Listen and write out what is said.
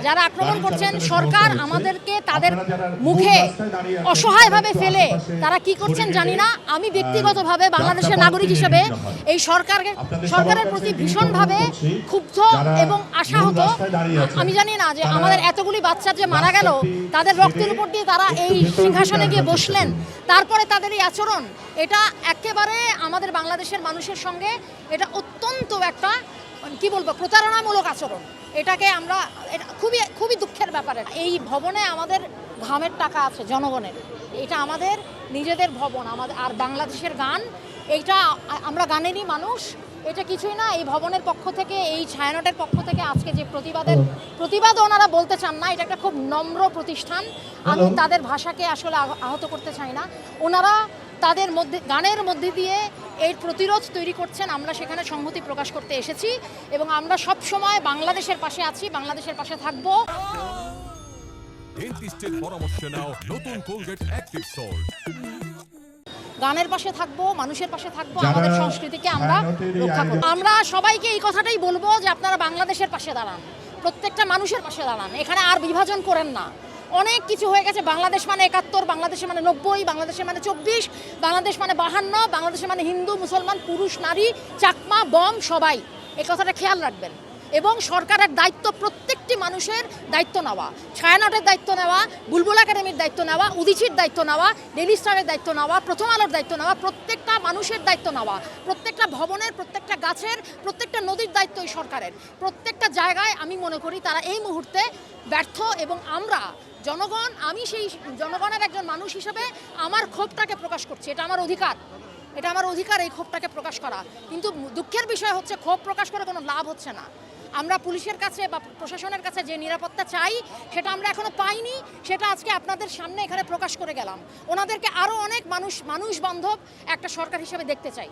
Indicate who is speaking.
Speaker 1: যারা আক্রমণ করছেন, সরকার আমাদেরকে তাদের মুখে অসহায়ভাবে ফেলে তারা কি করছেন জানি না। আমি ব্যক্তিগতভাবে বাংলাদেশের নাগরিক হিসেবে এই সরকারের প্রতি ভীষণভাবে ক্ষুব্ধ এবং আশাহত। আমি জানি না যে আমাদের এতগুলি বাচ্চা যে মারা গেল, তাদের রক্তের উপর দিয়ে তারা এই সিংহাসনে গিয়ে বসলেন, তারপরে তাদের এই আচরণ, এটা একেবারে আমাদের বাংলাদেশের মানুষের সঙ্গে এটা অত্যন্ত একটা কি বলবো প্রতারণামূলক আচরণ। এটাকে আমরা খুবই খুবই দুঃখের ব্যাপার। এই ভবনে আমাদের ঘামের টাকা আছে জনগণের, এটা আমাদের নিজেদের ভবন, আমাদের আর বাংলাদেশের গান, এইটা আমরা গানেরই মানুষ, এটা কিছুই না। এই ভবনের পক্ষ থেকে, এই ছায়ানটের পক্ষ থেকে আজকে যে প্রতিবাদ ওনারা বলতে চান না, এটা একটা খুব নম্র প্রতিষ্ঠান। আমি তাদের ভাষাকে আসলে আহত করতে চাই না। ওনারা তাদের মধ্যে গানের মধ্যে দিয়ে এই প্রতিরোধ তৈরি করছেন। আমরা সেখানে সংহতি প্রকাশ করতে এসেছি এবং আমরা সব সময় বাংলাদেশের পাশে আছি, বাংলাদেশের পাশে থাকব।
Speaker 2: ডেন্টিস্টের পরামর্শ নাও নতুন কোলগেট অ্যাক্টিভ সল্ট।
Speaker 1: গানের পাশে থাকবো, মানুষের পাশে থাকবো, আমাদের সংস্কৃতিকে আমরা রক্ষা করব। আমরা সবাইকে এই কথাটাই বলবো যে আপনারা বাংলাদেশের পাশে দাঁড়ান, প্রত্যেকটা মানুষের পাশে দাঁড়ান, এখানে আর বিভাজন করেন না। অনেক কিছু হয়ে গেছে। বাংলাদেশ মানে ৭১, বাংলাদেশে মানে ৯০, বাংলাদেশে মানে ২৪, বাংলাদেশ মানে ৫২, বাংলাদেশে মানে হিন্দু মুসলমান, পুরুষ নারী, চাকমা বম সবাই। এই কথাটা খেয়াল রাখবেন এবং সরকারের দায়িত্ব প্রত্যেকটি মানুষের দায়িত্ব নেওয়া, ছায়ানটের দায়িত্ব নেওয়া, বুলবুল একাডেমির দায়িত্ব নেওয়া, উদীচির দায়িত্ব নেওয়া, ডেইলি স্টারের দায়িত্ব নেওয়া, প্রথম আলোর দায়িত্ব নেওয়া, প্রত্যেকটা মানুষের দায়িত্ব নেওয়া, প্রত্যেকটা ভবনের, প্রত্যেকটা গাছের, প্রত্যেকটা নদীর দায়িত্ব এই সরকারের। প্রত্যেকটা জায়গায় আমি মনে করি তারা এই মুহূর্তে ব্যর্থ এবং আমরা জনগণ, আমি সেই জনগণের একজন মানুষ হিসেবে আমার ক্ষোভটাকে প্রকাশ করছি। এটা আমার অধিকার, এটা আমার অধিকার এই ক্ষোভটাকে প্রকাশ করা। কিন্তু দুঃখের বিষয় হচ্ছে ক্ষোভ প্রকাশ করে কোনো লাভ হচ্ছে না। আমরা পুলিশের কাছে বা প্রশাসনের কাছে যে নিরাপত্তা চাই সেটা আমরা এখনো পাইনি। সেটা আজকে আপনাদের সামনে এখানে প্রকাশ করে গেলাম। ওনাদেরকে আরও অনেক মানুষ বান্ধব একটা সরকার হিসেবে দেখতে চাই।